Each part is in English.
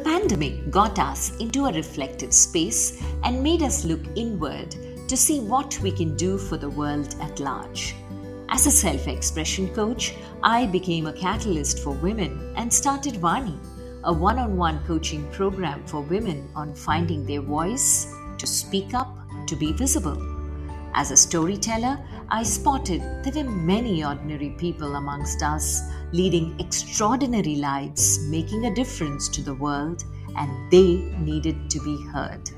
pandemic got us into a reflective space and made us look inward to see what we can do for the world at large. As a self-expression coach, I became a catalyst for women and started Vani, a one-on-one coaching program for women on finding their voice, to speak up, to be visible. As a storyteller, I spotted there were many ordinary people amongst us leading extraordinary lives, making a difference to the world, and they needed to be heard.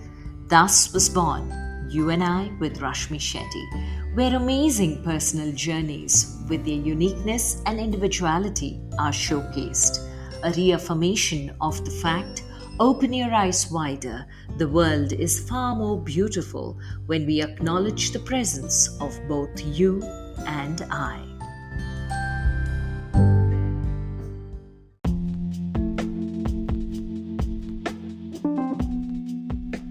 Thus was born You and I with Rashmi Shetty, where amazing personal journeys with their uniqueness and individuality are showcased, a reaffirmation of the fact: open your eyes wider. The world is far more beautiful when we acknowledge the presence of both you and I.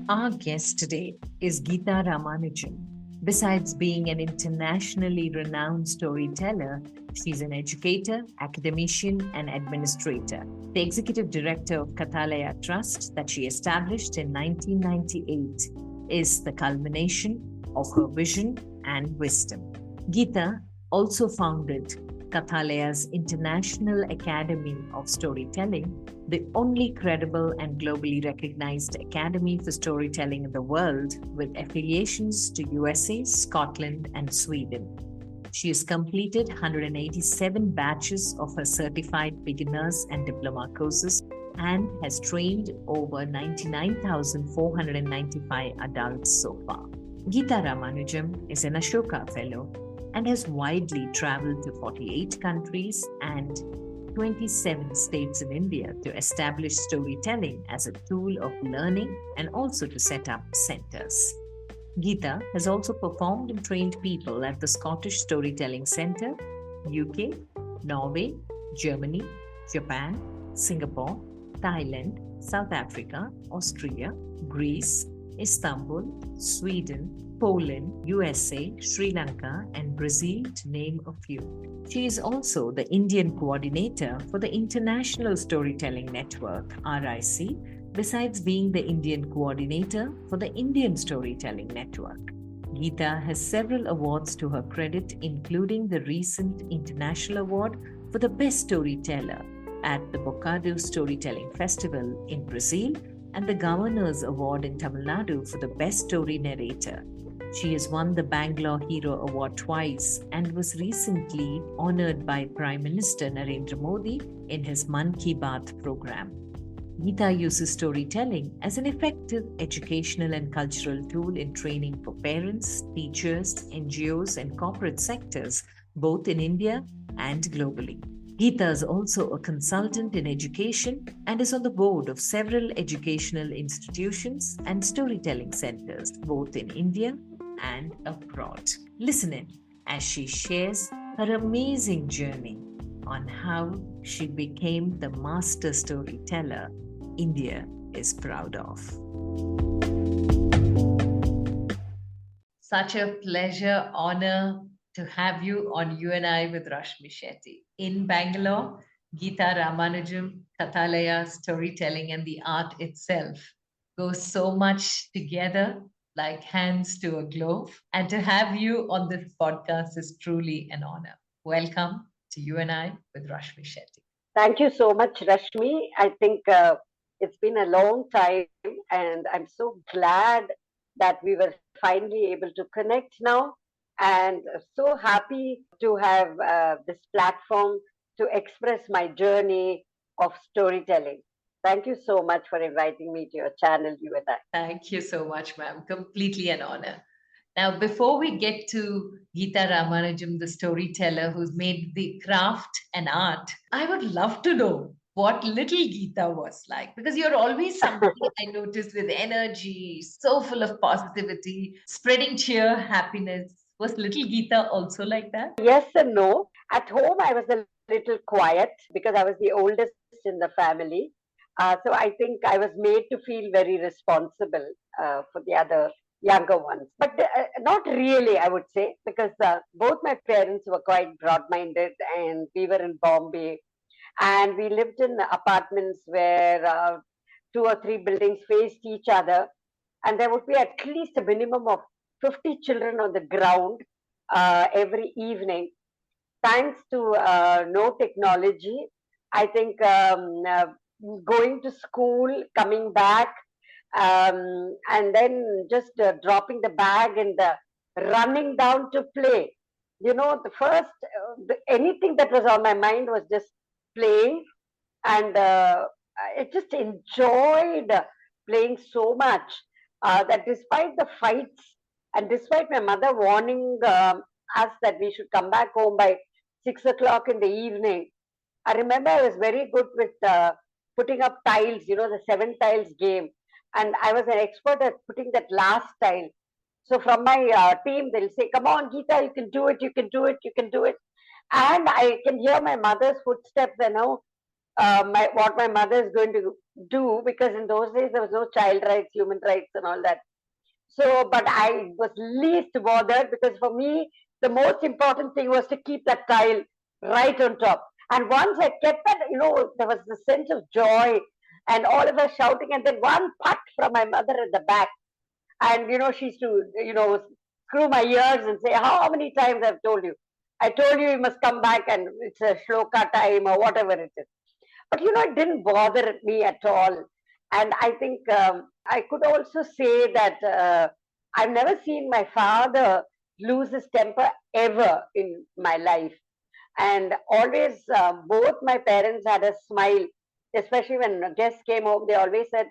Our guest today is Geeta Ramanujam. Besides being an internationally renowned storyteller, she's an educator, academician, and administrator. The executive director of Kathalaya Trust that she established in 1998 is the culmination of her vision and wisdom. Geeta also founded Kathalaya's International Academy of Storytelling, the only credible and globally recognized academy for storytelling in the world, with affiliations to USA, Scotland, and Sweden. She has completed 187 batches of her certified Beginners and Diploma courses and has trained over 99,495 adults so far. Geeta Ramanujam is an Ashoka Fellow and has widely traveled to 48 countries and 27 states in India to establish storytelling as a tool of learning and also to set up centers. Geeta has also performed and trained people at the Scottish Storytelling Centre, UK, Norway, Germany, Japan, Singapore, Thailand, South Africa, Austria, Greece, Istanbul, Sweden, Poland, USA, Sri Lanka, and Brazil, to name a few. She is also the Indian coordinator for the International Storytelling Network, RIC, besides being the Indian coordinator for the Indian Storytelling Network. Geeta has several awards to her credit, including the recent International Award for the Best Storyteller at the Bocado Storytelling Festival in Brazil and the Governor's Award in Tamil Nadu for the Best Story Narrator. She has won the Bangalore Hero Award twice and was recently honored by Prime Minister Narendra Modi in his Man Ki Baat program. Geeta uses storytelling as an effective educational and cultural tool in training for parents, teachers, NGOs, and corporate sectors, both in India and globally. Geeta is also a consultant in education and is on the board of several educational institutions and storytelling centers, both in India and abroad. Listen in as she shares her amazing journey on how she became the master storyteller India is proud of. Such a pleasure, honor to have you on You and I with Rashmi Shetty. In Bangalore, Geeta Ramanujam, Kathalaya, storytelling, and the art itself go so much together like hands to a glove. And to have you on this podcast is truly an honor. Welcome to You and I with Rashmi Shetty. Thank you so much, Rashmi. I think it's been a long time, and I'm so glad that we were finally able to connect now, and so happy to have this platform to express my journey of storytelling. Thank you so much for inviting me to your channel, You and I. Thank you so much, ma'am. Completely an honor. Now, before we get to Geeta Ramanujam, the storyteller who's made the craft an art, I would love to know what little Geeta was like, because you're always somebody I noticed with energy, so full of positivity, spreading cheer, happiness. Was little Geeta also like that? Yes and no. At home, I was a little quiet because I was the oldest in the family. So I think I was made to feel very responsible for the other younger ones. But not really, I would say, because both my parents were quite broad minded, and we were in Bombay, and we lived in apartments where two or three buildings faced each other, and there would be at least a minimum of 50 children on the ground every evening. Thanks to no technology, I think going to school, coming back, and then just dropping the bag and running down to play. The first, anything that was on my mind was just playing, and I just enjoyed playing so much that despite the fights and despite my mother warning us that we should come back home by 6 o'clock in the evening, I remember I was very good with putting up tiles, the 7 tiles game. And I was an expert at putting that last tile. So from my team, they'll say, "Come on, Geeta, you can do it, you can do it, you can do it." And I can hear my mother's footsteps and now what my mother is going to do, because in those days there was no child rights, human rights, and all that. So, but I was least bothered because for me, the most important thing was to keep that tile right on top. And once I kept that, there was the sense of joy and all of us shouting, and then one pat from my mother at the back. And, she used to, screw my ears and say, "How many times I've told you? I told you must come back and it's a shloka time," or whatever it is. But, it didn't bother me at all. And I think I could also say that I've never seen my father lose his temper ever in my life. And always, both my parents had a smile, especially when guests came home. They always said,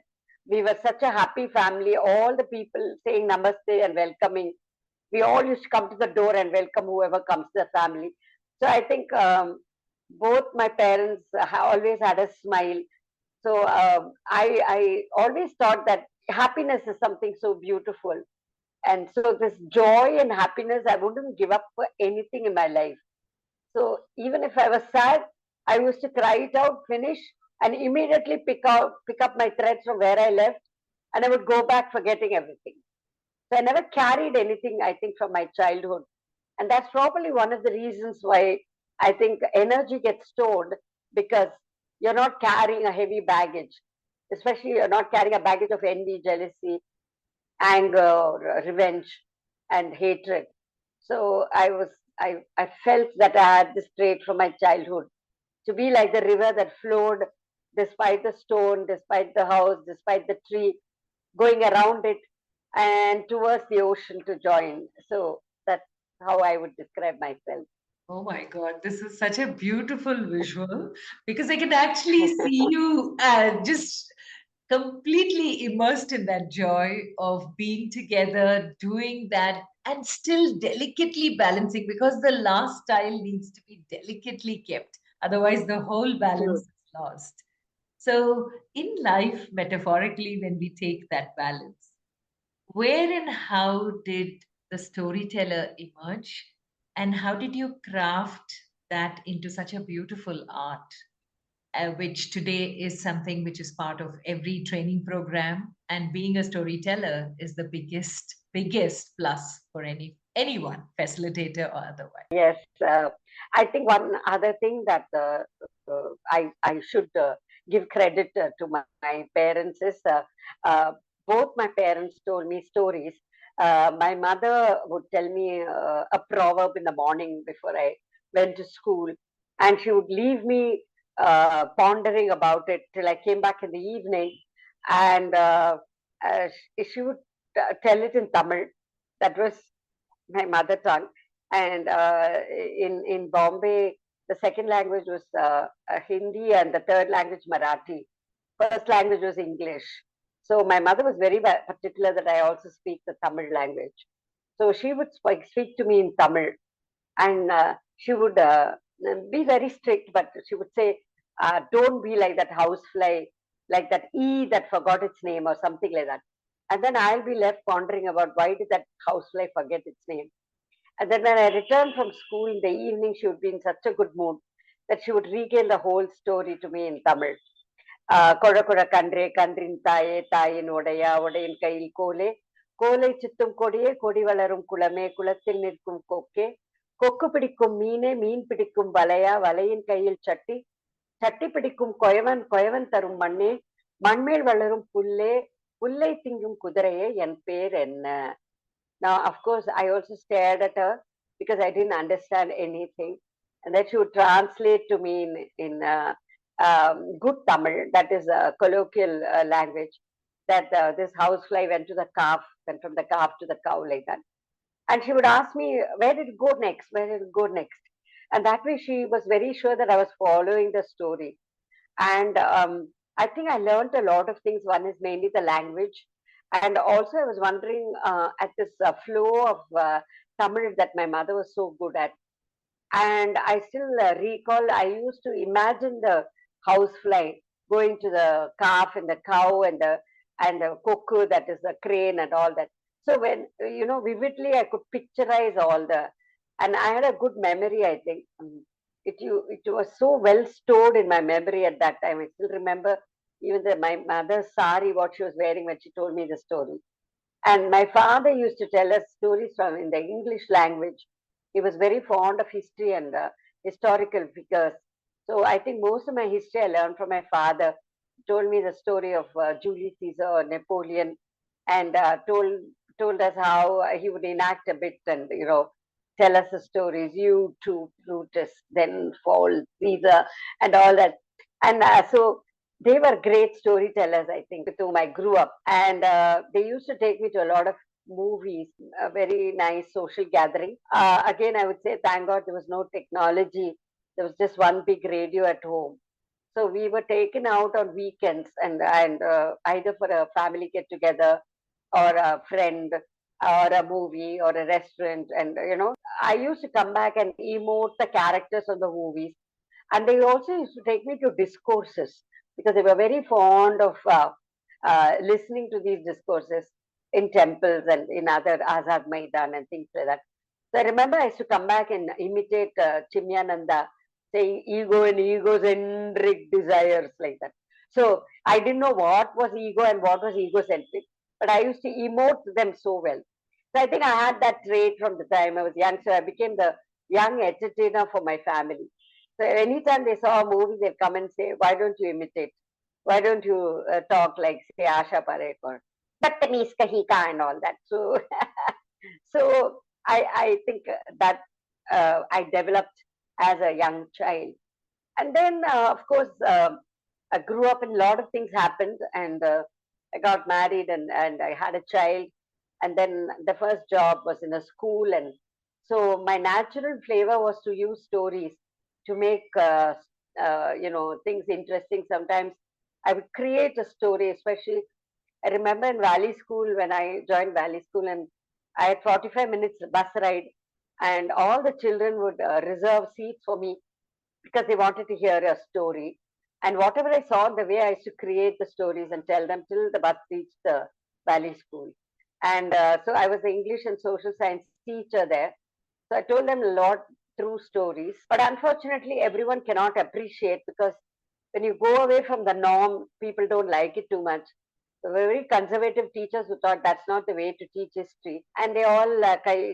we were such a happy family, all the people saying namaste and welcoming. We all used to come to the door and welcome whoever comes to the family. So I think both my parents always had a smile. So I always thought that happiness is something so beautiful. And so this joy and happiness, I wouldn't give up for anything in my life. So even if I was sad, I used to cry it out, finish, and immediately pick up my threads from where I left, and I would go back forgetting everything. So I never carried anything, I think, from my childhood. And that's probably one of the reasons why I think energy gets stored, because you're not carrying a heavy baggage, especially you're not carrying a baggage of envy, jealousy, anger, revenge, and hatred. So I felt that I had this trait from my childhood to be like the river that flowed despite the stone, despite the house, despite the tree, going around it and towards the ocean to join. So that's how I would describe myself. Oh my God, this is such a beautiful visual because I can actually see you just completely immersed in that joy of being together, doing that, and still delicately balancing because the last tile needs to be delicately kept. Otherwise, the whole balance True. is lost. So, in life, metaphorically, when we take that balance, where and how did the storyteller emerge? And how did you craft that into such a beautiful art, which today is something which is part of every training program? And being a storyteller is the biggest plus for anyone, facilitator or otherwise. Yes, I think one other thing that I should give credit to my parents is both my parents told me stories. My mother would tell me a proverb in the morning before I went to school, and she would leave me pondering about it till I came back in the evening, and she would tell it in Tamil. That was my mother tongue. And in Bombay, the second language was Hindi, and the third language Marathi. First language was English. So my mother was very particular that I also speak the Tamil language. So she would speak to me in Tamil, and she would be very strict, but she would say, "Don't be like that housefly, like that that forgot its name," or something like that. And then I'll be left pondering about why did that housefly forget its name. And then when I returned from school in the evening, she would be in such a good mood that she would regale the whole story to me in Tamil. கொழ கொழ கன்றே கன்றின் தாயே தாயின் உடையா உடையின் கையில் கோலே கோலை சுத்தும் கொடியே கொடி வளரும் குளமே குளத்தில் நிற்கும் கொக்கே கொக்கு பிடிக்கும் மீனே மீன் பிடிக்கும் வலையா வலையின் கையில் சட்டி சட்டி பிடிக்கும் கொயவன் கொயவன் தரும் மண்ணே மண்மேல் வளரும் புல்லே, புல்லை திங்கும் குதிரையே என் பேர் என்ன? Now, of course, I also stared at her because I didn't understand anything. And then she would translate to me in good Tamil, that is a colloquial language, that this housefly went to the calf, went from the calf to the cow, like that. And she would ask me, where did it go next? Where did it go next? And that way she was very sure that I was following the story. And I think I learned a lot of things. One is mainly the language. And also, I was wondering at this flow of Tamil that my mother was so good at. And I still recall I used to imagine the housefly going to the calf and the cow and the cuckoo, that is the crane and all that. So when vividly I could picturize all and I had a good memory. I think it was so well stored in my memory at that time. I still remember even my mother's sari, what she was wearing when she told me the story. And my father used to tell us stories from in the English language. He was very fond of history and historical figures. So I think most of my history I learned from my father. He told me the story of Julius Caesar, Napoleon, and told us how he would enact a bit and tell us the stories. You too, Brutus, then fall Caesar, and all that. And so they were great storytellers, I think, with whom I grew up. And they used to take me to a lot of movies, a very nice social gathering. Again, I would say, thank God there was no technology. There was just one big radio at home. So we were taken out on weekends and either for a family get together or a friend or a movie or a restaurant. And, I used to come back and emote the characters of the movies. And they also used to take me to discourses because they were very fond of listening to these discourses in temples and in other Azad Maidan and things like that. So I remember I used to come back and imitate Chimyananda saying ego and egocentric desires, like that. So I didn't know what was ego and what was egocentric, but I used to emote them so well. So I think I had that trait from the time I was young. So I became the young entertainer for my family. So anytime they saw a movie, they'd come and say, "Why don't you imitate? Why don't you talk like, say, Asha Parekh or Battamis Kahika and all that?" So, so I think that I developed as a young child. And then, of course, I grew up and a lot of things happened. And I got married and I had a child. And then the first job was in a school. And so my natural flavor was to use stories to make, things interesting. Sometimes I would create a story, especially I remember in Valley School when I joined Valley School and I had 45 minutes bus ride and all the children would reserve seats for me because they wanted to hear a story. And whatever I saw on the way, I used to create the stories and tell them till the bus reached the Valley School. And so I was the English and social science teacher there. So I told them a lot through stories. But unfortunately, everyone cannot appreciate because when you go away from the norm, people don't like it too much. So very conservative teachers who thought that's not the way to teach history, and they all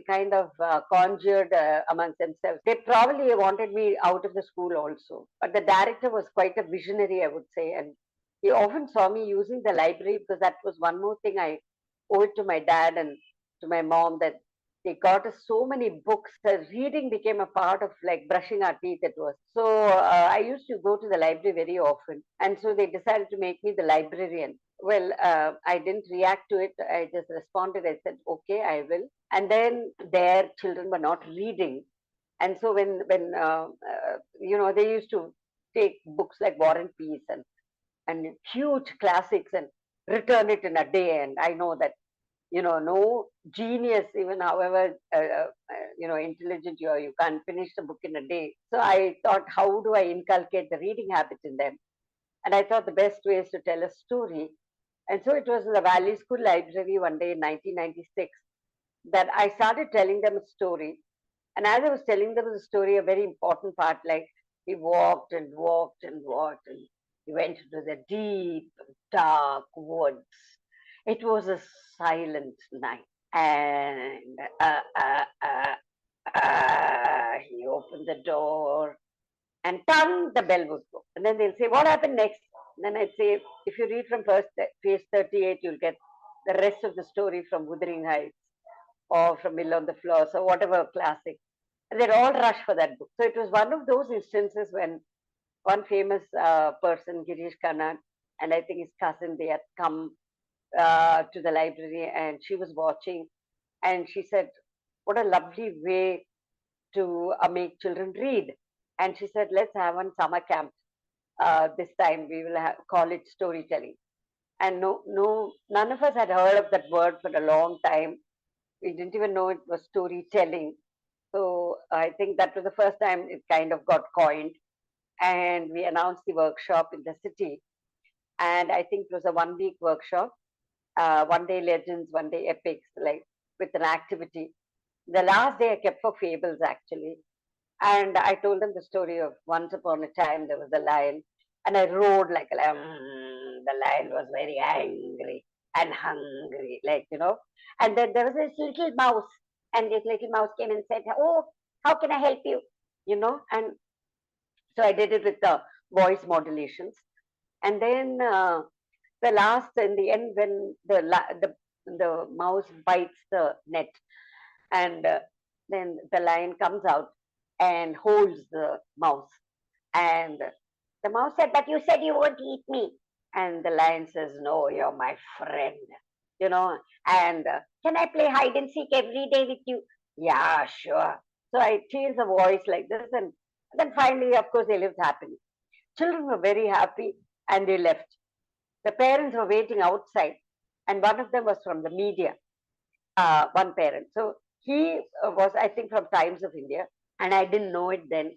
kind of conjured amongst themselves. They probably wanted me out of the school also. But the director was quite a visionary, I would say, and he often saw me using the library because that was one more thing I owe it to my dad and to my mom that they got us so many books. The reading became a part of like brushing our teeth. It was so. I used to go to the library very often, and so they decided to make me the librarian. Well, I didn't react to it. I just responded. I said, "Okay, I will." And then their children were not reading, and so when they used to take books like War and Peace and huge classics and return it in a day. And I know that no genius, even however intelligent you are, you can't finish the book in a day. So I thought, how do I inculcate the reading habit in them? And I thought the best way is to tell a story. And so it was in the Valley School Library one day in 1996 that I started telling them a story. And as I was telling them the story, a very important part, like he walked and walked and walked, and he went into the deep, dark woods. It was a silent night. And he opened the door and tongue, the bell would go. And then they'll say, what happened next? Then I'd say, if you read from first page 38, you'll get the rest of the story from Wuthering Heights or from Mill on the Floors or whatever classic. And they'd all rush for that book. So it was one of those instances when one famous person, Girish Kannan, and I think his cousin, they had come to the library and she was watching and she said, what a lovely way to make children read. And she said, let's have one summer camp. This time we will call it storytelling. And none of us had heard of that word for a long time. We didn't even know it was storytelling. So I think that was the first time it kind of got coined. And we announced the workshop in the city. And I think it was a 1 week workshop, 1 day legends, 1 day epics, like with an activity. The last day I kept for fables actually. And I told them the story of once upon a time there was a lion, and I roared like a lion. The lion was very angry and hungry, like, And then there was this little mouse, and this little mouse came and said, oh, how can I help you? And so I did it with the voice modulations. And then the last, in the end, when the mouse bites the net, and then the lion comes out and holds the mouse. And the mouse said, but you said you won't eat me. And the lion says, no, you're my friend. And can I play hide and seek every day with you? Yeah, sure. So I changed the voice like this. And then finally, of course, they lived happily. Children were very happy and they left. The parents were waiting outside. And one of them was from the media, one parent. So he was, I think, from Times of India, and I didn't know it then.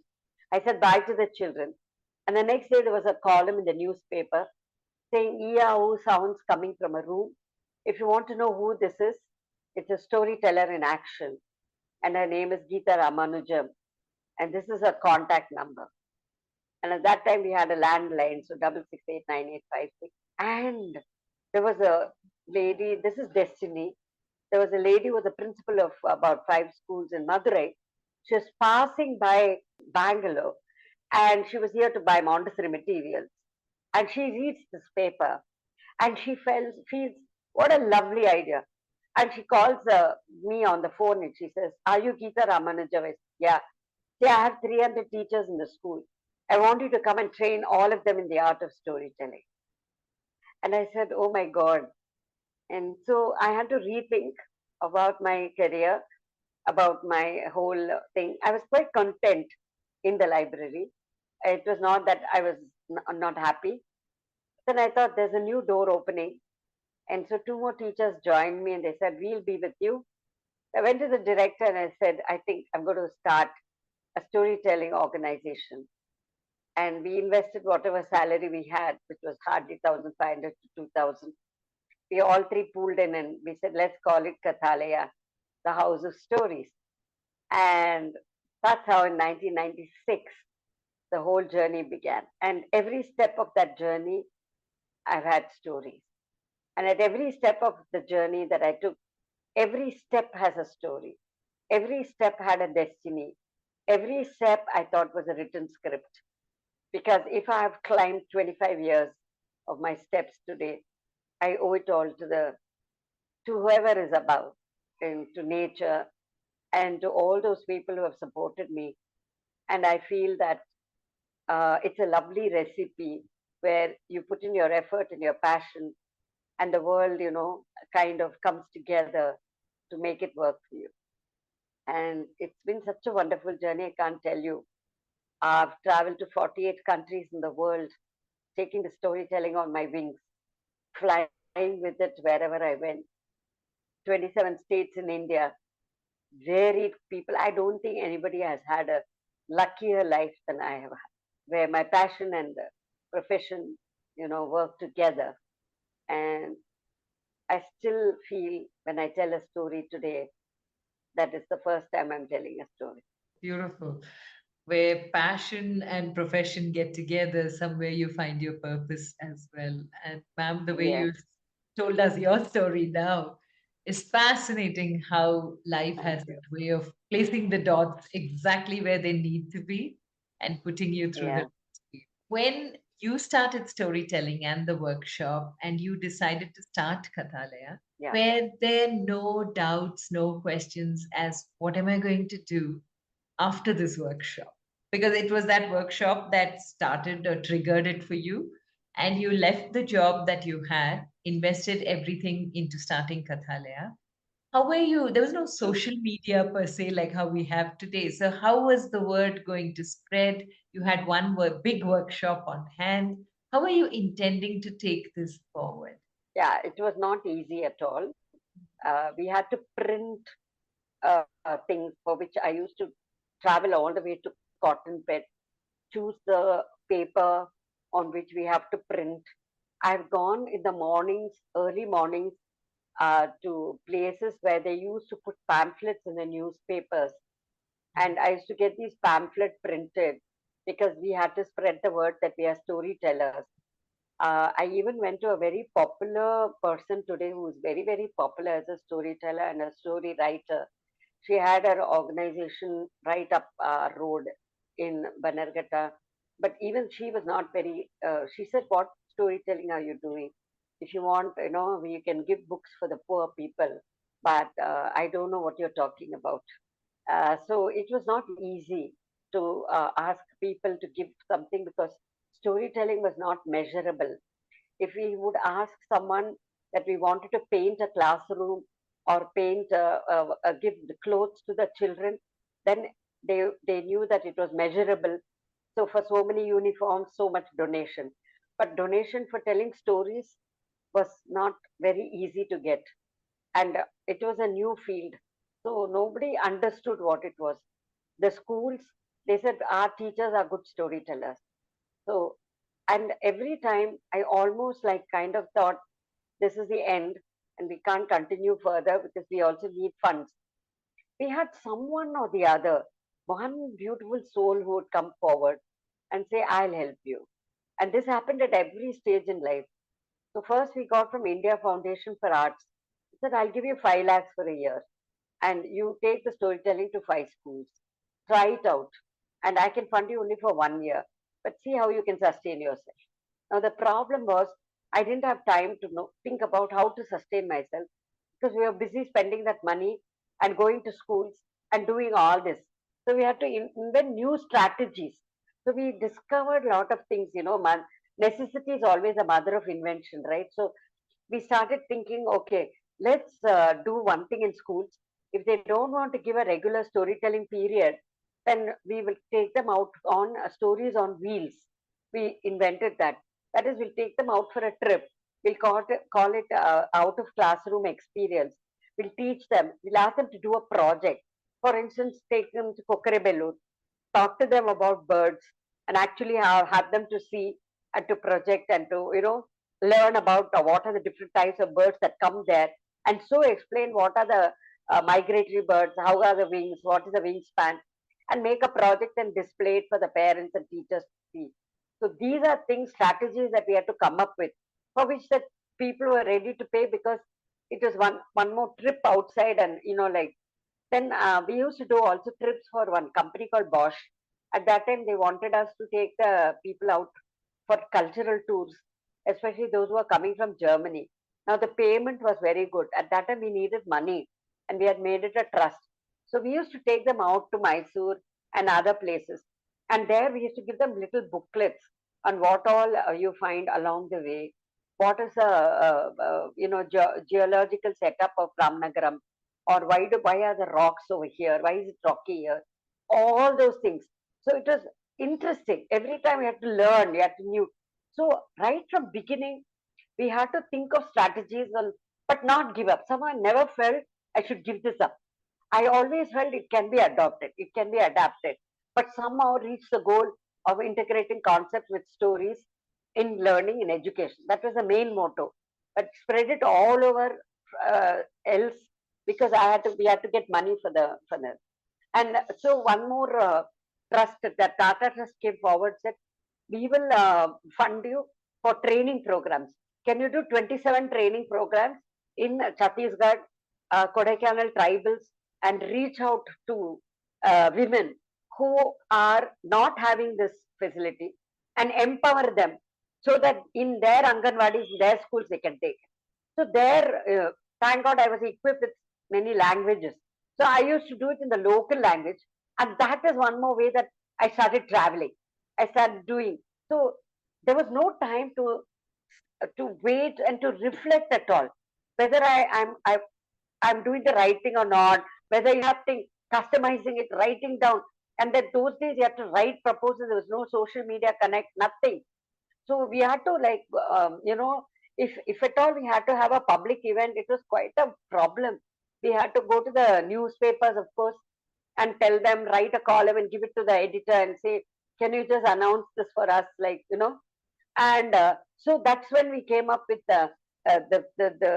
I said bye to the children. And the next day, there was a column in the newspaper saying, EAO sounds coming from a room. If you want to know who this is, it's a storyteller in action. And her name is Geeta Ramanujam. And this is her contact number. And at that time, we had a landline, so 6689856. And there was a lady, this is Destiny. There was a lady who was the principal of about 5 schools in Madurai. She was passing by Bangalore and she was here to buy Montessori materials. And she reads this paper and she feels what a lovely idea. And she calls me on the phone and she says, are you Geeta Ramanujam? Yeah. See, I have 300 teachers in the school. I want you to come and train all of them in the art of storytelling. And I said, oh my God. And so I had to rethink about my career, about my whole thing. I was quite content in the library. It was not that I was not happy. Then I thought there's a new door opening. And so 2 more teachers joined me and they said, we'll be with you. I went to the director and I said, I think I'm going to start a storytelling organization. And we invested whatever salary we had, which was hardly 1,500 to 2,000. We all three pooled in and we said, let's call it Kathalaya, the House of Stories. And that's how in 1996, the whole journey began. And every step of that journey, I've had stories. And at every step of the journey that I took, every step has a story. Every step had a destiny. Every step I thought was a written script. Because if I have climbed 25 years of my steps today, I owe it all to whoever is above, and to nature, and to all those people who have supported me. And I feel that it's a lovely recipe where you put in your effort and your passion, and the world, kind of comes together to make it work for you. And it's been such a wonderful journey. I can't tell you. I've traveled to 48 countries in the world, taking the storytelling on my wings, flying with it wherever I went. 27 states in India, varied people. I don't think anybody has had a luckier life than I have had, where my passion and profession, work together. And I still feel when I tell a story today, that is the first time I'm telling a story. Beautiful. Where passion and profession get together, somewhere you find your purpose as well. And ma'am, the way Yes. you told us your story now is fascinating, how life Thank has you. that way of placing the dots exactly where they need to be and putting you through Yeah. the. When you started storytelling and the workshop, and you decided to start Kathalaya. Yeah. Were there no doubts, no questions as what am I going to do after this workshop? Because it was that workshop that started or triggered it for you, and you left the job that you had, invested everything into starting Kathalaya. How were you? There was no social media per se like how we have today. So, how was the word going to spread? You had one big workshop on hand. How were you intending to take this forward? Yeah, it was not easy at all. We had to print things for which I used to travel all the way to Cotton Bed, choose the paper on which we have to print. I've gone in the mornings, early mornings, to places where they used to put pamphlets in the newspapers. And I used to get these pamphlets printed because we had to spread the word that we are storytellers. I even went to a very popular person today who is very, very popular as a storyteller and a story writer. She had her organization right up our road in Banargata. But even she was not very, she said, what storytelling are you doing? If you want, you can give books for the poor people, but I don't know what you're talking about. So it was not easy to ask people to give something because storytelling was not measurable. If we would ask someone that we wanted to paint a classroom or paint, give the clothes to the children, then they knew that it was measurable. So for so many uniforms, so much donation. But donation for telling stories was not very easy to get, and it was a new field, so nobody understood what it was. The schools, they said our teachers are good storytellers. So, and every time I almost like kind of thought this is the end and we can't continue further because we also need funds. We had someone or the other, one beautiful soul who would come forward and say, I'll help you. And this happened at every stage in life. So first we got from India Foundation for Arts. He said, I'll give you 5 lakhs for a year and you take the storytelling to 5 schools. Try it out. And I can fund you only for 1 year, but see how you can sustain yourself. Now the problem was I didn't have time to think about how to sustain myself because we were busy spending that money and going to schools and doing all this. So we had to invent new strategies. So we discovered a lot of things, necessity is always a mother of invention, right? So we started thinking, okay, let's do one thing in schools. If they don't want to give a regular storytelling period, then we will take them out on stories on wheels. We invented that. That is, we'll take them out for a trip. We'll call it out of classroom experience. We'll teach them. We'll ask them to do a project. For instance, take them to Kokerebellur, talk to them about birds, and actually have them to see and to project and to learn about what are the different types of birds that come there, and so explain what are the migratory birds, how are the wings, what is the wingspan, and make a project and display it for the parents and teachers to see. So these are things, strategies that we had to come up with, for which the people were ready to pay because it was one more trip outside, and like then we used to do also trips for one company called Bosch. At that time, they wanted us to take the people out for cultural tours, especially those who are coming from Germany. Now, the payment was very good. At that time, we needed money and we had made it a trust. So, we used to take them out to Mysore and other places. And there, we used to give them little booklets on what all you find along the way. What is the geological setup of Ramnagaram, or why are the rocks over here? Why is it rocky here? All those things. So it was interesting. Every time we had to learn, we had to new. So right from beginning, we had to think of strategies but not give up. Somehow I never felt I should give this up. I always felt it can be adopted, it can be adapted, but somehow reach the goal of integrating concepts with stories in learning in education. That was the main motto. But spread it all over else because we had to get money for the. And so one more trust that Tata Trust came forward, said we will fund you for training programs. Can you do 27 training programs in Chhattisgarh, Kodaikanal tribals, and reach out to women who are not having this facility and empower them so that in their Anganwadis, their schools, they can take it. So there, thank God I was equipped with many languages. So I used to do it in the local language. And that is one more way that I started traveling. I started doing. So there was no time to wait and to reflect at all. Whether I'm doing the right thing or not, whether you have to customizing it, writing down. And then those days you have to write proposals. There was no social media connect, nothing. So we had to like, if at all we had to have a public event, it was quite a problem. We had to go to the newspapers, of course, and tell them, write a column and give it to the editor and say, can you just announce this for us, like, and so that's when we came up with the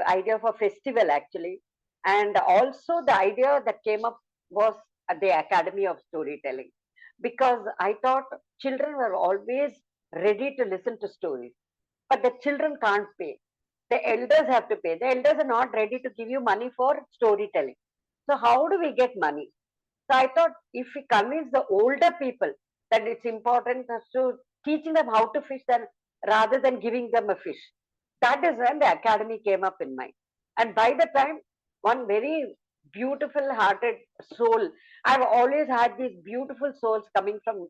idea of a festival actually. And also the idea that came up was at the Academy of Storytelling, because I thought children were always ready to listen to stories, but the children can't pay. The elders have to pay. The elders are not ready to give you money for storytelling. So how do we get money? So I thought if we convince the older people that it's important to teaching them how to fish than rather than giving them a fish. That is when the academy came up in mind. And by the time, one very beautiful hearted soul, I've always had these beautiful souls coming from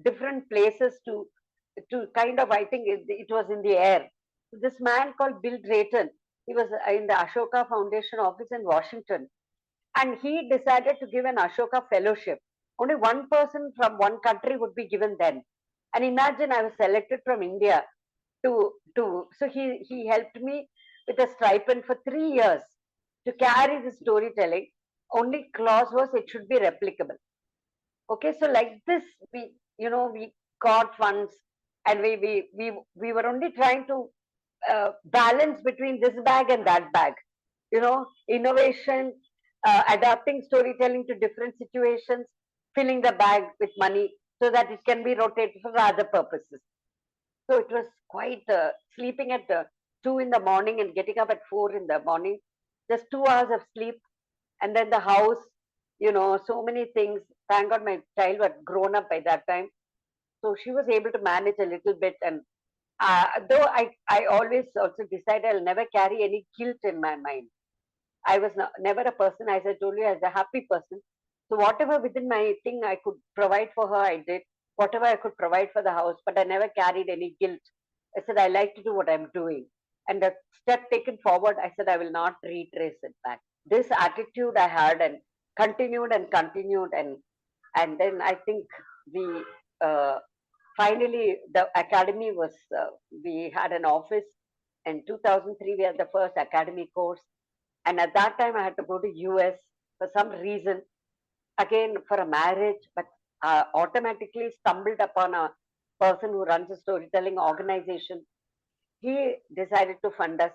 different places to kind of, I think it was in the air. This man called Bill Drayton, he was in the Ashoka Foundation office in Washington, and he decided to give an Ashoka fellowship. Only one person from one country would be given then. And imagine I was selected from India to so he helped me with a stipend for 3 years to carry the storytelling. Only clause was it should be replicable. Okay, so like this, we got funds, and we were only trying to balance between this bag and that bag. Innovation, adapting storytelling to different situations, filling the bag with money so that it can be rotated for other purposes. So it was quite sleeping at 2 in the morning and getting up at 4 in the morning, just 2 hours of sleep, and then the house, so many things. Thank God my child had grown up by that time. So she was able to manage a little bit. And though I always also decided I'll never carry any guilt in my mind. I was never a person, as I told you, as a happy person. So whatever within my thing I could provide for her, I did. Whatever I could provide for the house, but I never carried any guilt. I said, I like to do what I'm doing. And the step taken forward, I said, I will not retrace it back. This attitude I had and continued. And then I think we finally, the academy was, we had an office. In 2003, we had the first academy course. And at that time, I had to go to US for some reason, again for a marriage, but automatically stumbled upon a person who runs a storytelling organization. He decided to fund us.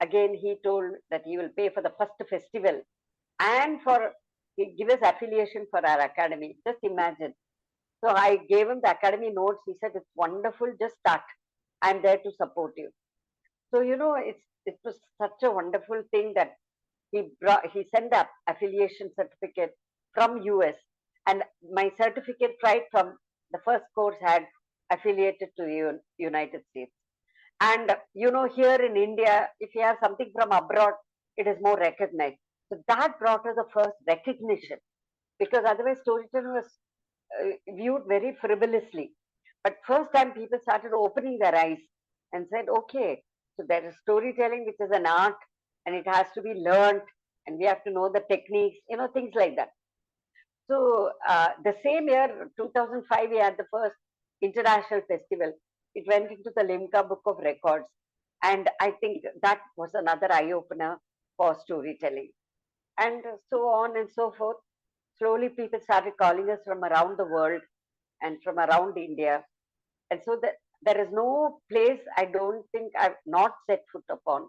Again, he told that he will pay for the first festival and for he give us affiliation for our academy. Just imagine. So I gave him the academy notes. He said, it's wonderful, just start. I'm there to support you. So, it was such a wonderful thing that he sent the affiliation certificate from US, and my certificate right from the first course had affiliated to the United States. And here in India, if you have something from abroad, it is more recognized. So that brought us the first recognition, because otherwise storytelling was viewed very frivolously. But first time people started opening their eyes and said, okay, so there is storytelling, which is an art, and it has to be learned, and we have to know the techniques, things like that. So the same year, 2005, we had the first international festival. It went into the Limca Book of Records. And I think that was another eye opener for storytelling. And so on and so forth. Slowly, people started calling us from around the world and from around India. And so there is no place I don't think I've not set foot upon,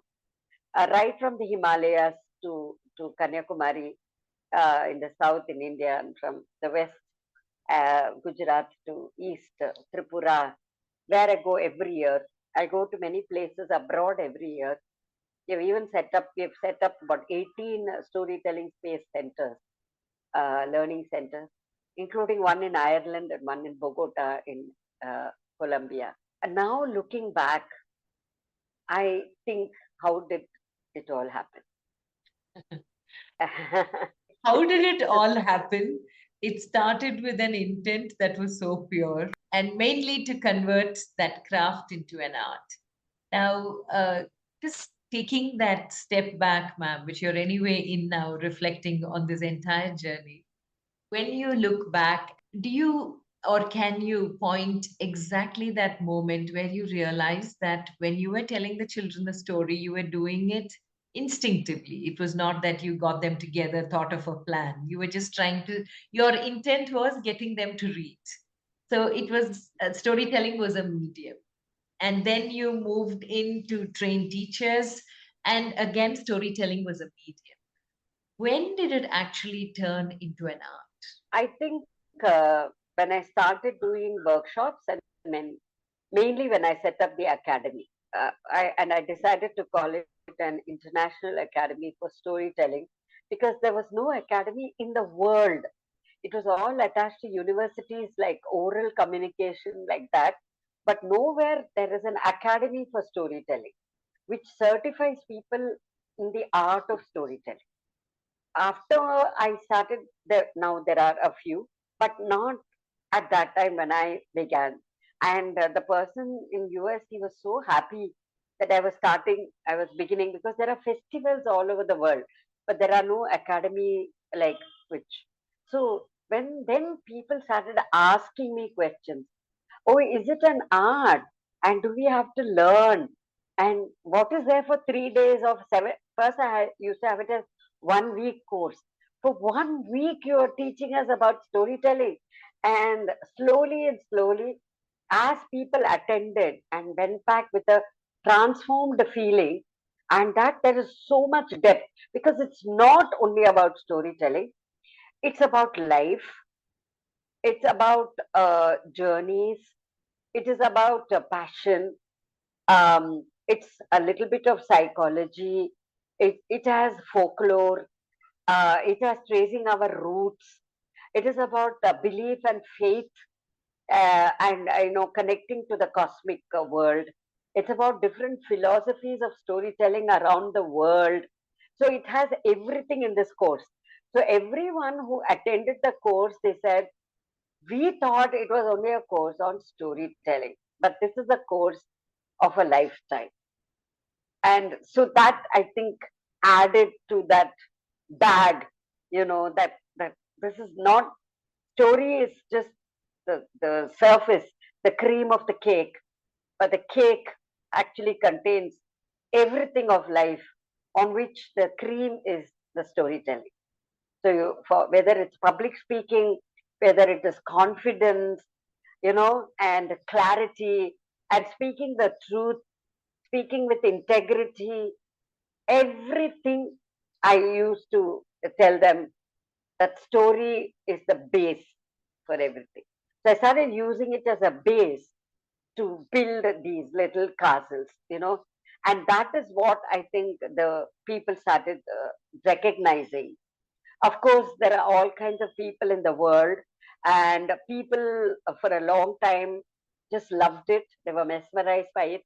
right from the Himalayas to Kanyakumari in the south in India, and from the west, Gujarat to east, Tripura, where I go every year. I go to many places abroad every year. We have set up about 18 storytelling space centers, learning centers, including one in Ireland and one in Bogota in Colombia. now looking back, I think, how did it all happen? How did it It's all happen? It started with an intent that was so pure and mainly to convert that craft into an art. Now, just taking that step back, ma'am, which you're anyway in now, reflecting on this entire journey, when you look back, do you or can you point exactly that moment where you realized that when you were telling the children the story, you were doing it instinctively? It was not that you got them together, thought of a plan. You were just trying to, your intent was getting them to read. So it was, storytelling was a medium. And then you moved in to train teachers. And again, storytelling was a medium. When did it actually turn into an art? I think when I started doing workshops, and mainly when I set up the academy, I decided to call it an international academy for storytelling because there was no academy in the world. It was all attached to universities like oral communication, like that. But nowhere there is an academy for storytelling, which certifies people in the art of storytelling. After I started, now there are a few, but not at that time when I began. And the person in US, he was so happy that I was beginning because there are festivals all over the world, but there are no academy like which. So when then people started asking me questions, oh, is it an art? And do we have to learn? And what is there for 3 days of seven? First, used to have it as 1 week course. For 1 week, you are teaching us about storytelling. And slowly, as people attended and went back with a transformed feeling, and that there is so much depth because it's not only about storytelling, it's about life, it's about journeys, it is about passion. It's a little bit of psychology. It has folklore. It has tracing our roots. It is about belief and faith, and connecting to the cosmic world. It's about different philosophies of storytelling around the world. So it has everything in this course. So everyone who attended the course, they said, we thought it was only a course on storytelling, but this is a course of a lifetime. And so that, I think, added to that bag, that this is not, story is just the surface, the cream of the cake, but the cake actually contains everything of life, on which the cream is the storytelling. So for whether it's public speaking, whether it is confidence, and clarity, and speaking the truth, speaking with integrity, everything, I used to tell them that story is the base for everything. So I started using it as a base to build these little castles, and that is what I think the people started recognizing. Of course, there are all kinds of people in the world, and people for a long time just loved it. They were mesmerized by it.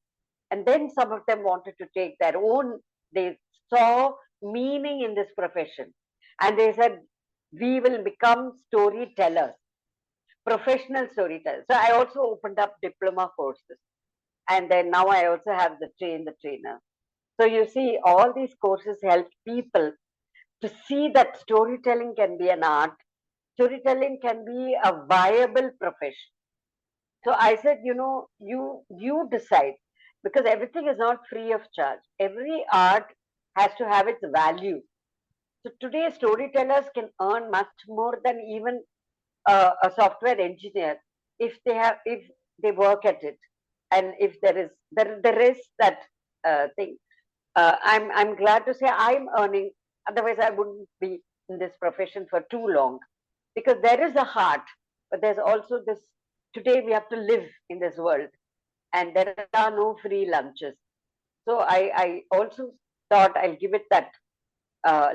And then some of them wanted to take their own, they saw meaning in this profession. And they said, we will become storytellers, professional storytellers. So I also opened up diploma courses. And then now I also have the train the trainer. So you see, all these courses help people to see that storytelling can be an art, storytelling can be a viable profession. So I said, you decide, because everything is not free of charge. Every art has to have its value. So today, storytellers can earn much more than even a software engineer if they work at it, and if there is that thing. I'm glad to say I'm earning. Otherwise, I wouldn't be in this profession for too long, because there is a heart, but there's also this. Today, we have to live in this world, and there are no free lunches. So I also thought I'll give it that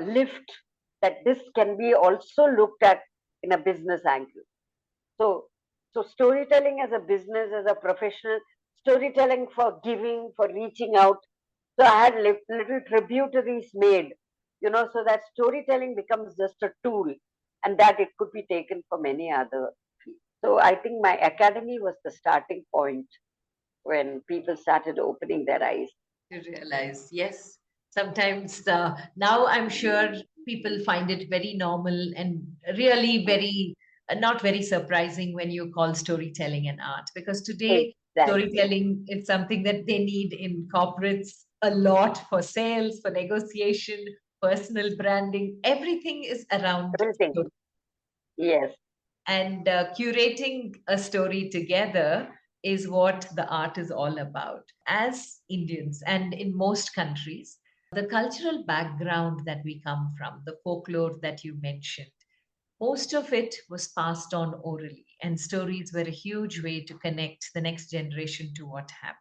lift, that this can be also looked at in a business angle. So, so storytelling as a business, as a professional, storytelling for giving, for reaching out. So I had little tributaries made, so that storytelling becomes just a tool and that it could be taken for many other fields. So I think my academy was the starting point when people started opening their eyes. To realize, yes. Sometimes now I'm sure people find it very normal and really very not very surprising when you call storytelling an art, because today Exactly. storytelling is something that they need in corporates a lot, for sales, for negotiation, personal branding. Everything is around Everything. story. Yes. And curating a story together is what the art is all about. As Indians, and in most countries, the cultural background that we come from, the folklore that you mentioned, most of it was passed on orally, and stories were a huge way to connect the next generation to what happened.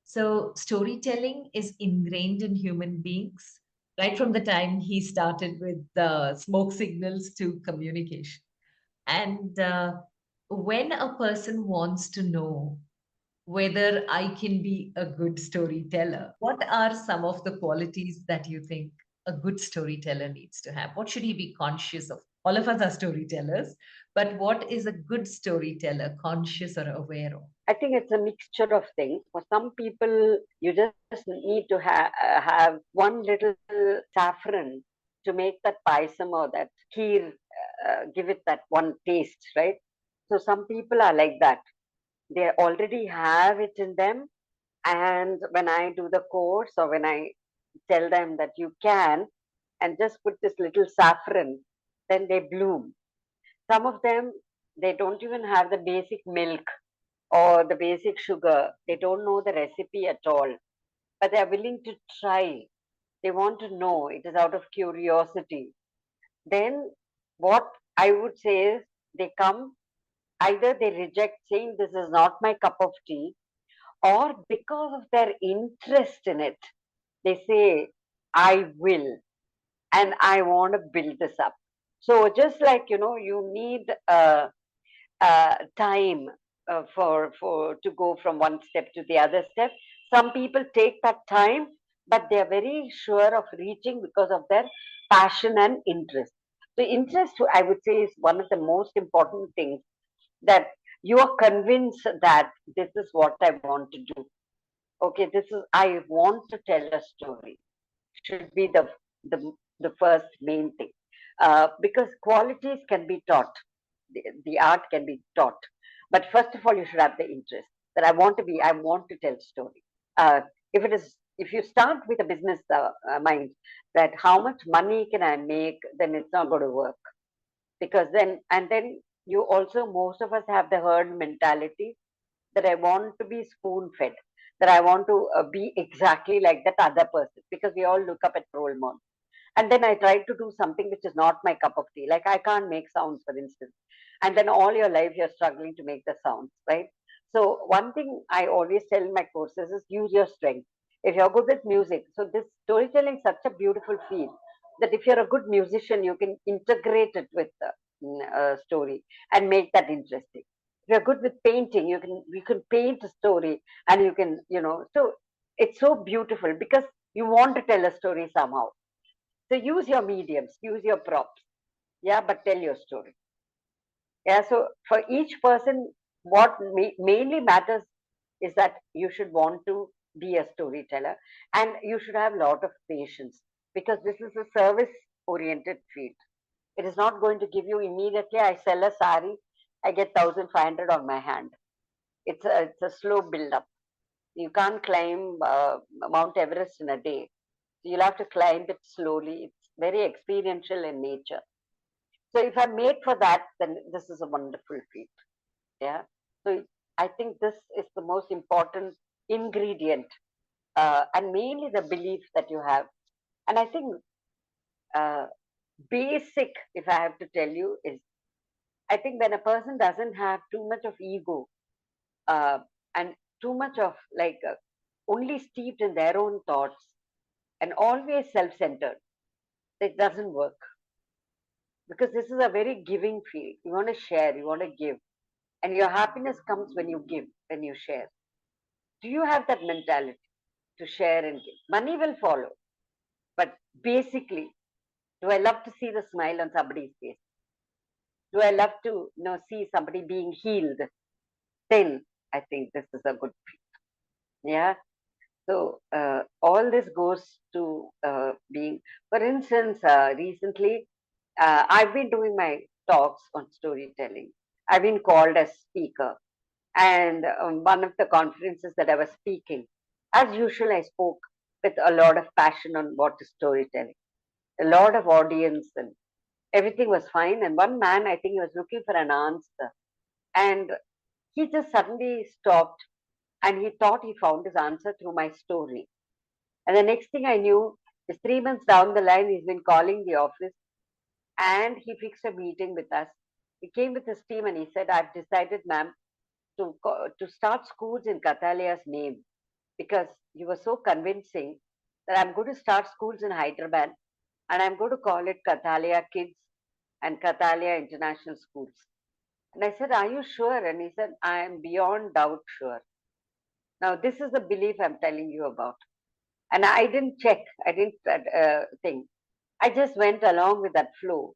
So, storytelling is ingrained in human beings right from the time he started with the smoke signals to communication. And when a person wants to know whether I can be a good storyteller, what are some of the qualities that you think a good storyteller needs to have? What should he be conscious of? All of us are storytellers, but what is a good storyteller conscious or aware of? I think it's a mixture of things. For some people, you just need to have one little saffron to make that paisam or that kheer, give it that one taste, right? So some people are like that. They already have it in them. And when I do the course or when I tell them that you can, and just put this little saffron, then they bloom. Some of them, they don't even have the basic milk or the basic sugar. They don't know the recipe at all, but they are willing to try. They want to know. It is out of curiosity. Then, what I would say is they come, either they reject saying this is not my cup of tea, or because of their interest in it, they say, I will, and I want to build this up. So, just like, you need time for to go from one step to the other step. Some people take that time, but they are very sure of reaching because of their passion and interest. So interest, I would say, is one of the most important things, that you are convinced that this is what I want to do. Okay, this is, I want to tell a story, should be the first main thing, because qualities can be taught, the art can be taught. But first of all, you should have the interest, that I want to tell story. If it is, if you start with a business mind, that how much money can I make, then it's not going to work. Because then, and then you also, most of us have the herd mentality, that I want to be spoon fed, that I want to be exactly like that other person, because we all look up at role models. And then I try to do something which is not my cup of tea. Like I can't make sounds, for instance. And then all your life you're struggling to make the sounds, right? So one thing I always tell in my courses is use your strength. If you're good with music, so this storytelling is such a beautiful field, that if you're a good musician, you can integrate it with the story and make that interesting. If you're good with painting, you can paint a story, and you can, so it's so beautiful because you want to tell a story somehow. So use your mediums, use your props. Yeah, but tell your story. Yeah, so for each person, what mainly matters is that you should want to be a storyteller, and you should have a lot of patience, because this is a service oriented field. It is not going to give you immediately, I sell a sari, I get 1,500 on my hand. It's a slow build up. You can't climb Mount Everest in a day. So you'll have to climb it slowly. It's very experiential in nature. So if I'm made for that, then this is a wonderful feat. Yeah. So I think this is the most important ingredient, and mainly the belief that you have. And I think uh, basic, if I have to tell you, is I think when a person doesn't have too much of ego, uh, and too much of like only steeped in their own thoughts and always self-centered, it doesn't work, because this is a very giving field. You want to share, you want to give, and your happiness comes when you give, when you share. Do you have that mentality to share and give? Money will follow, but basically, do I love to see the smile on somebody's face? Do I love to see somebody being healed? Then I think this is a good thing. Yeah. So all this goes to being, for instance, recently I've been doing my talks on storytelling. I've been called as speaker, and one of the conferences that I was speaking, as usual, I spoke with a lot of passion on what is storytelling, a lot of audience, and everything was fine. And one man, I think he was looking for an answer, and he just suddenly stopped, and he thought he found his answer through my story. And the next thing I knew is 3 months down the line, he's been calling the office, and he fixed a meeting with us. He came with his team and he said, I've decided, ma'am, to start schools in Kathalaya's name, because you were so convincing that I'm going to start schools in Hyderabad and I'm going to call it Kathalaya Kids and Kathalaya International Schools. And I said, are you sure? And he said, I am beyond doubt sure. Now, this is the belief I'm telling you about. And I didn't check, I didn't think. I just went along with that flow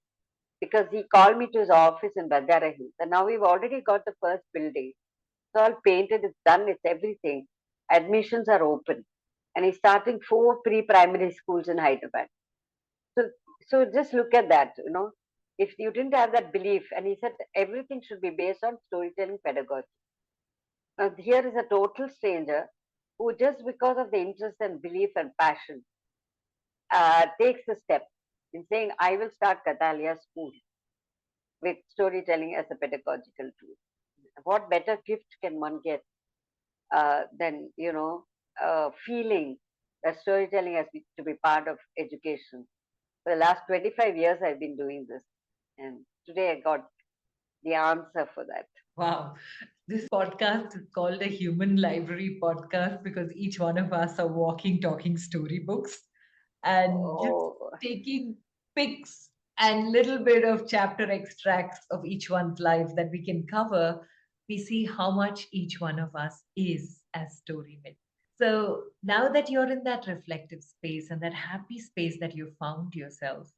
because he called me to his office in Bandara Hills. And now we've already got the first building. It's all painted, it's done, it's everything. Admissions are open. And he's starting 4 pre-primary schools in Hyderabad. So, so just look at that. If you didn't have that belief, and he said everything should be based on storytelling pedagogy. Now, here is a total stranger who, just because of the interest and belief and passion, takes the step in saying, I will start Kathalaya School with storytelling as a pedagogical tool. What better gift can one get than, feeling that storytelling has to be part of education? For the last 25 years, I've been doing this. And today I got the answer for that. Wow. This podcast is called a human library podcast because each one of us are walking, talking storybooks and just Oh, taking pics and little bit of chapter extracts of each one's life that we can cover. We see how much each one of us is as storymen. So now that you're in that reflective space and that happy space that you found yourself,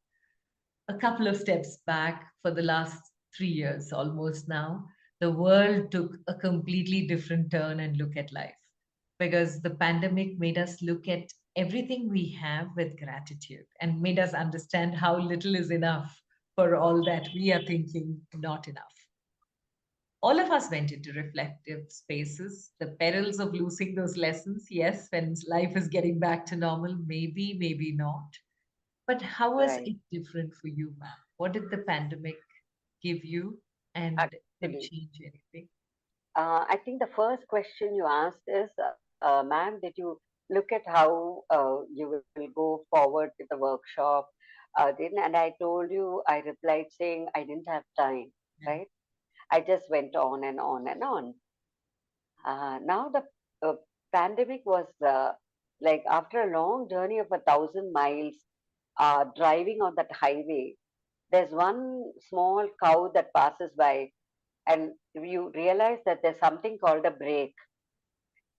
a couple of steps back for the last 3 years almost now, the world took a completely different turn and look at life because the pandemic made us look at everything we have with gratitude and made us understand how little is enough for all that we are thinking not enough. All of us went into reflective spaces, the perils of losing those lessons. Yes, when life is getting back to normal, maybe, maybe not. But how was right. it different for you, ma'am? What did the pandemic give you, and did it Actually, change anything? I think the first question you asked is, ma'am, did you look at how you will go forward with the workshop? And I told you, I replied saying I didn't have time, Yeah. right? I just went on and on and on. Now the uh, pandemic was like after a long journey of 1,000 miles, driving on that highway, there's one small cow that passes by, and you realize that there's something called a brake,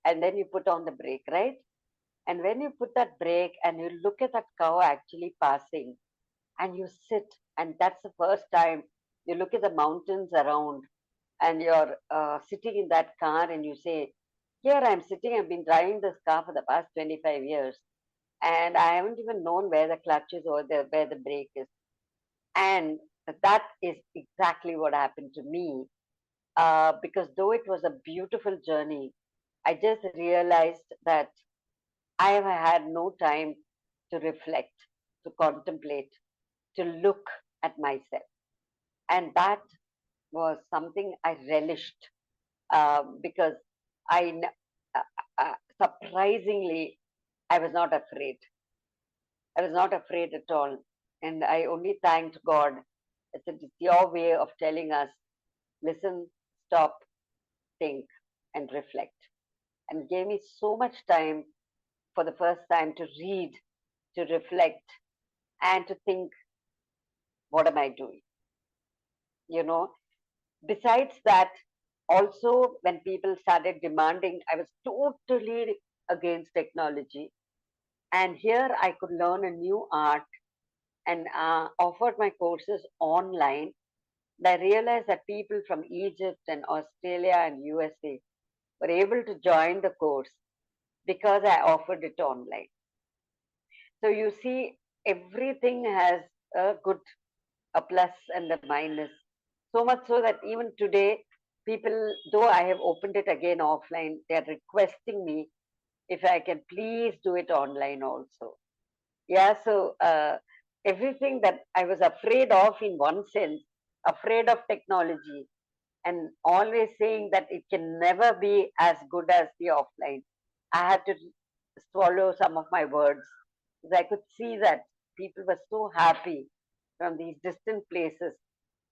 and then you put on the brake, right? And when you put that brake and you look at that cow actually passing, and you sit, and that's the first time you look at the mountains around, and you're sitting in that car, and you say, here I'm sitting, I've been driving this car for the past 25 years, and I haven't even known where the clutch is or where the brake is. And that is exactly what happened to me. Because though it was a beautiful journey, I just realized that I have had no time to reflect, to contemplate, to look at myself. And that was something I relished, because I, surprisingly, I was not afraid. I was not afraid at all. And I only thanked God. I said, it's your way of telling us, listen, stop, think, and reflect. And gave me so much time for the first time to read, to reflect, and to think, what am I doing? You know, besides that, also, when people started demanding, I was totally against technology. And here I could learn a new art and offered my courses online. And I realized that people from Egypt and Australia and USA were able to join the course because I offered it online. So you see, everything has a good, a plus and a minus. So much so that even today, people, though I have opened it again offline, they are requesting me if I can please do it online also. Yeah, so everything that I was afraid of in one sense, afraid of technology, and always saying that it can never be as good as the offline. I had to swallow some of my words because I could see that people were so happy from these distant places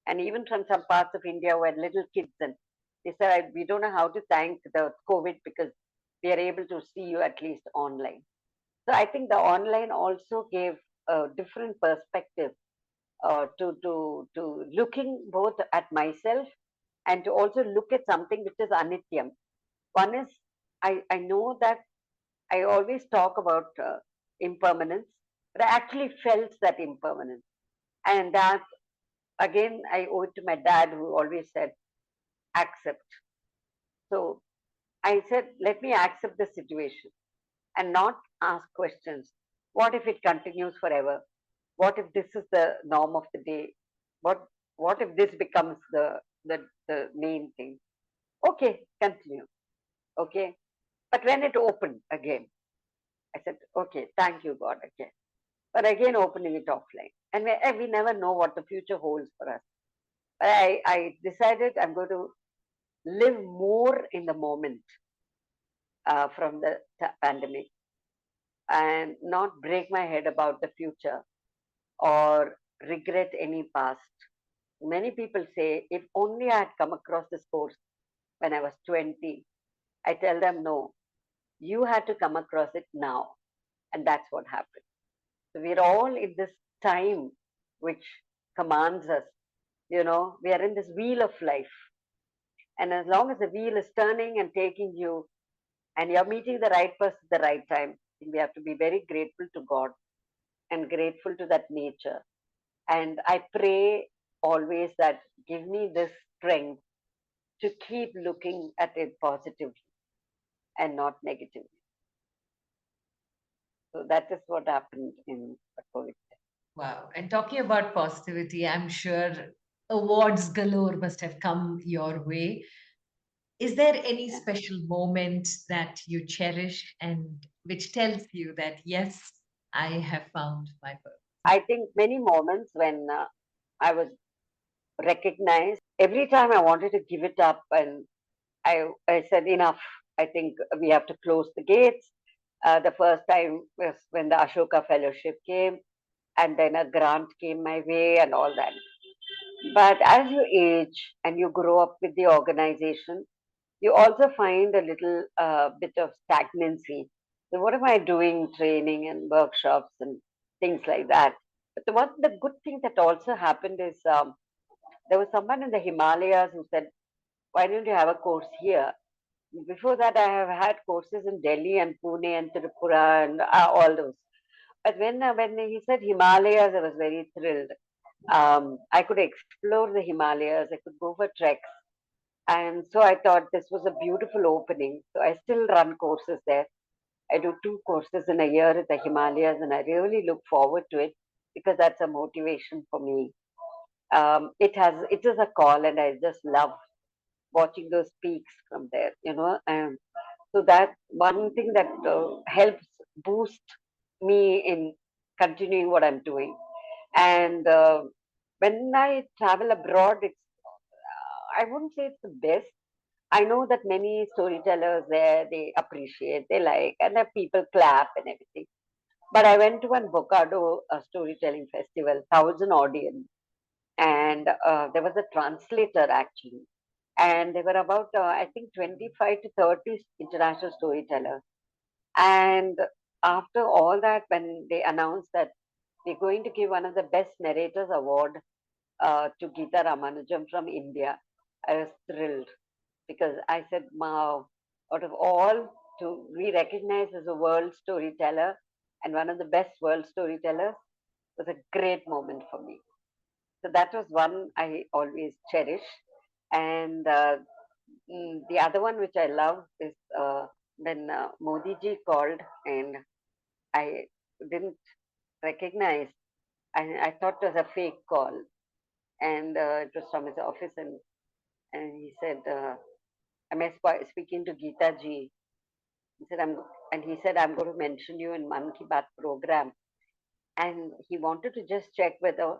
and even from some parts of India where little kids and they said, we don't know how to thank the COVID because we are able to see you at least online. So I think the online also gave a different perspective to looking both at myself and to also look at something which is anityam. One is I know that I always talk about impermanence, but I actually felt that impermanence. And that again, I owe it to my dad who always said, accept. So I said, let me accept the situation and not ask questions. What if it continues forever? What if this is the norm of the day? What what if this becomes the main thing? Okay, continue. Okay. But when it opened again, I said, okay, thank you, God, again. But again, opening it offline. And we never know what the future holds for us. But I decided I'm going to live more in the moment from the pandemic and not break my head about the future or regret any past. Many people say, if only I had come across this course when I was 20, I tell them, no, you had to come across it now. And that's what happened. So we're all in this time which commands us. You know, we are in this wheel of life. And as long as the wheel is turning and taking you, and you're meeting the right person at the right time, we have to be very grateful to God and grateful to that nature. And I pray always that give me this strength to keep looking at it positively and not negatively. So that is what happened in the COVID. Wow. And talking about positivity, I'm sure awards galore must have come your way. Is there any Yeah. special moment that you cherish and which tells you that, yes, I have found my purpose? I think many moments when I was recognized, every time I wanted to give it up, and I said, enough. I think we have to close the gates. The first time was when the Ashoka Fellowship came, and then a grant came my way, and all that. But as you age and you grow up with the organization, you also find a little bit of stagnancy. So, what am I doing? Training and workshops and things like that. But the good thing that also happened is there was someone in the Himalayas who said, "Why don't you have a course here?" Before that, I have had courses in Delhi and Pune and Tripura and all those. But when he said Himalayas, I was very thrilled. I could explore the Himalayas. I could go for treks. And so I thought this was a beautiful opening. So I still run courses there. I do 2 courses in a year at the Himalayas, and I really look forward to it because that's a motivation for me. It is a call, and I just love watching those peaks from there. And so that one thing that helps boost me in continuing what I'm doing. And when I travel abroad, I wouldn't say it's the best. I know that many storytellers there, they appreciate, they like, and the people clap and everything. But I went to one Bocado storytelling festival, 1,000 audience, and there was a translator actually, and there were about I think 25 to 30 international storytellers. And after all that, when they announced that we're going to give one of the best narrators award to Geeta Ramanujam from India, I was thrilled. because I said, wow, out of all to be recognized as a world storyteller and one of the best world storytellers was a great moment for me. So that was one I always cherish. And the other one which I love is when Modi ji called and I didn't recognize. I thought it was a fake call, and it was from his office, and he said, "Am I speaking to Geeta ji?" He said, and he said, "I'm going to mention you in Man Ki Baat program." And he wanted to just check whether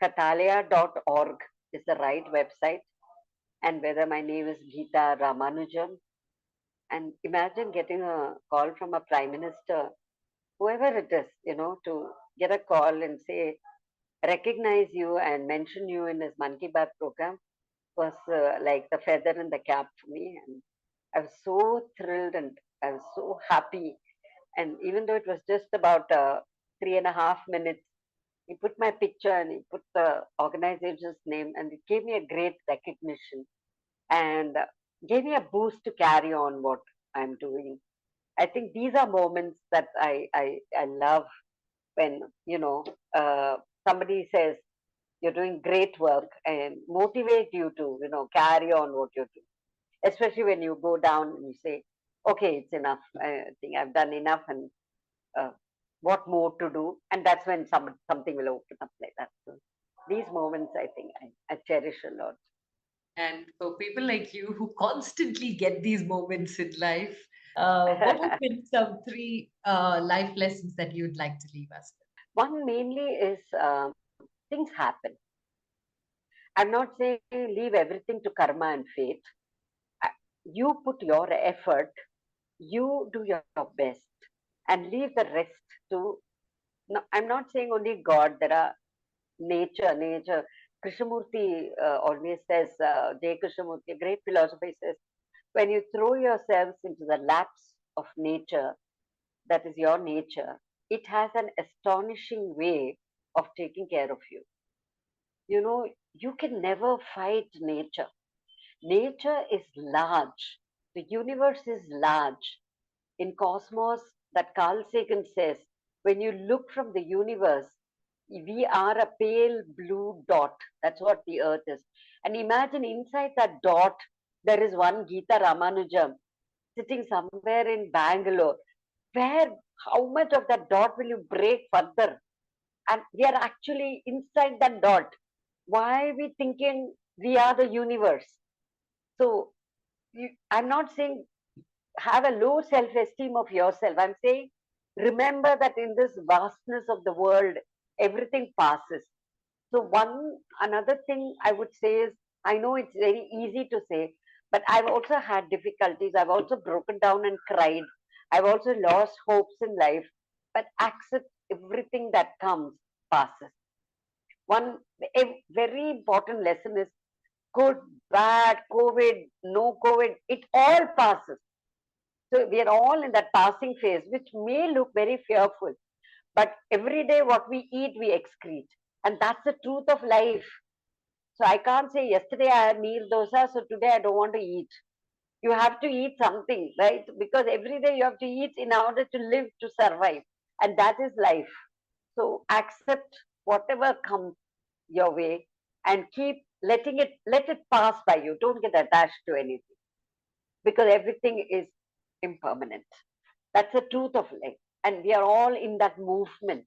Kathalaya.org is the right website and whether my name is Geeta Ramanujam. And imagine getting a call from a prime minister, whoever it is, to get a call and say, recognize you and mention you in his Man Ki Baat program was like the feather in the cap for me. And I was so thrilled and I was so happy. And even though it was just about 3.5 minutes, he put my picture and he put the organization's name and it gave me a great recognition and gave me a boost to carry on what I'm doing. I think these are moments that I love when, somebody says you're doing great work and motivate you to, carry on what you're doing. Especially when you go down and you say, okay, it's enough. I think I've done enough and uh, what more to do? And that's when something will open up like that. So these moments, I think I cherish a lot. And for people like you who constantly get these moments in life, what have been some three life lessons that you'd like to leave us One mainly is things happen. I'm not saying leave everything to karma and fate. Uh, You put your effort, you do your best, and leave the rest to. No, I'm not saying only God. There are nature. Krishnamurti always says, J. Krishnamurti, a great philosopher, says, when you throw yourselves into the laps of nature, that is your nature, it has an astonishing way of taking care of you. You can never fight nature. Nature is large. The universe is large. In Cosmos, that Carl Sagan says, when you look from the universe, we are a pale blue dot. That's what the earth is. And imagine inside that dot, there is one Geeta Ramanujam sitting somewhere in Bangalore. Where, how much of that dot will you break further? And we are actually inside that dot. Why are we thinking we are the universe? So I'm not saying have a low self-esteem of yourself. I'm saying remember that in this vastness of the world, everything passes. So another thing I would say is, I know it's very easy to say, but I've also had difficulties. I've also broken down and cried. I've also lost hopes in life, but accept everything that comes passes. One a very important lesson is good, bad, COVID, no COVID, it all passes. So we are all in that passing phase, which may look very fearful, but every day what we eat, we excrete. And that's the truth of life. So I can't say yesterday I had meal dosa, so today I don't want to eat. You have to eat something, right? Because every day you have to eat in order to live, to survive. And that is life. So accept whatever comes your way and let it pass by you. Don't get attached to anything because everything is impermanent. That's the truth of life. And we are all in that movement.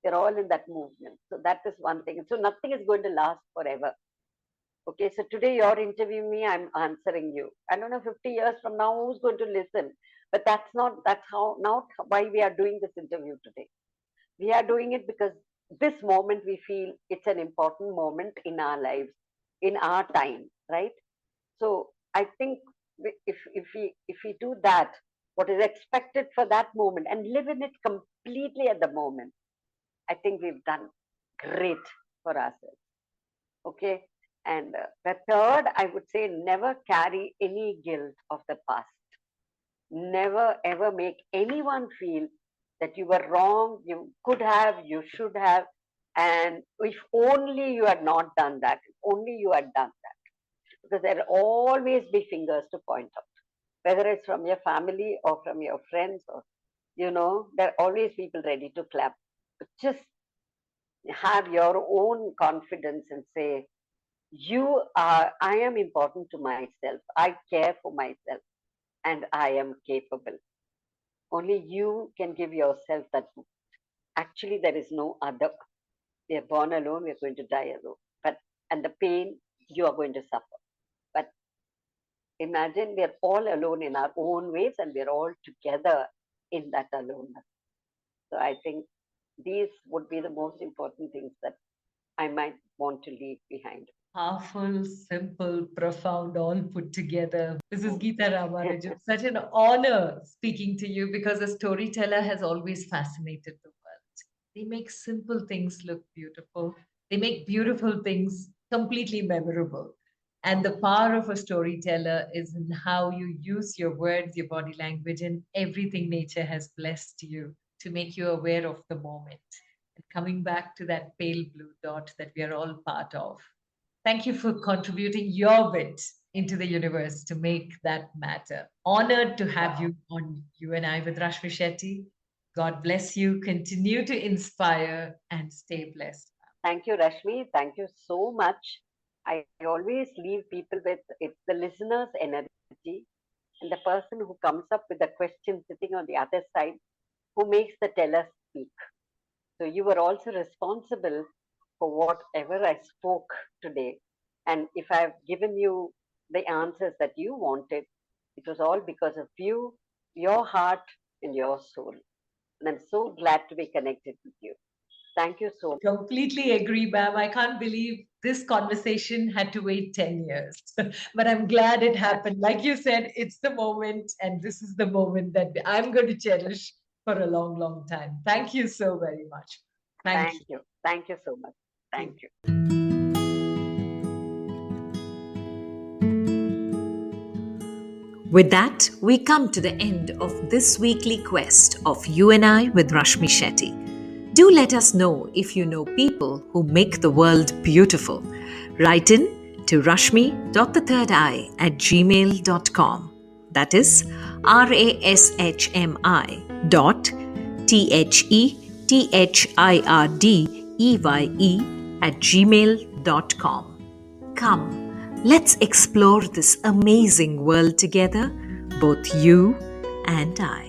We're all in that movement. So that is one thing. So nothing is going to last forever. Okay, so today you're interviewing me, I'm answering you. I don't know 50 years from now who's going to listen. But that's how not why we are doing this interview today. We are doing it because this moment we feel it's an important moment in our lives, in our time, right? So I think if we do that, what is expected for that moment and live in it completely at the moment, I think we've done great for ourselves. Okay. And the third, I would say, never carry any guilt of the past. Never ever make anyone feel that you were wrong, you could have, you should have, and if only you had not done that, if only you had done that. because there will always be fingers to point out, whether it's from your family or from your friends, or there are always people ready to clap. But just have your own confidence and say, I am important to myself, I care for myself, and I am capable. Only you can give yourself that boost. Actually, there is no other. We are born alone, we are going to die alone. And the pain you are going to suffer. But imagine we are all alone in our own ways, and we are all together in that aloneness. So I think these would be the most important things that I might want to leave behind. Powerful, simple, profound, all put together. This is Geeta Ramanujam. Such an honor speaking to you because a storyteller has always fascinated the world. They make simple things look beautiful. They make beautiful things completely memorable. And the power of a storyteller is in how you use your words, your body language, and everything nature has blessed you to make you aware of the moment. And coming back to that pale blue dot that we are all part of. Thank you for contributing your bit into the universe to make that matter. Honored to have you on You and I with Rashmi Shetty. God bless you. Continue to inspire and stay blessed. Thank you, Rashmi. Thank you so much. I always leave people with it's the listener's energy and the person who comes up with the question sitting on the other side who makes the teller speak. So you were also responsible for whatever I spoke today. And if I've given you the answers that you wanted, it was all because of you, your heart, and your soul. And I'm so glad to be connected with you. Thank you so much. Completely agree, ma'am. I can't believe this conversation had to wait 10 years, but I'm glad it happened. Like you said, it's the moment, and this is the moment that I'm going to cherish for a long, long time. Thank you so very much. Thank you. Thank you so much. Thank you. With that, we come to the end of this weekly quest of You and I with Rashmi Shetty. Do let us know if you know people who make the world beautiful. Write in to rashmi.thethirdeye@gmail.com. That is rashmi.thirdeye@gmail.com. Come, let's explore this amazing world together, both you and I.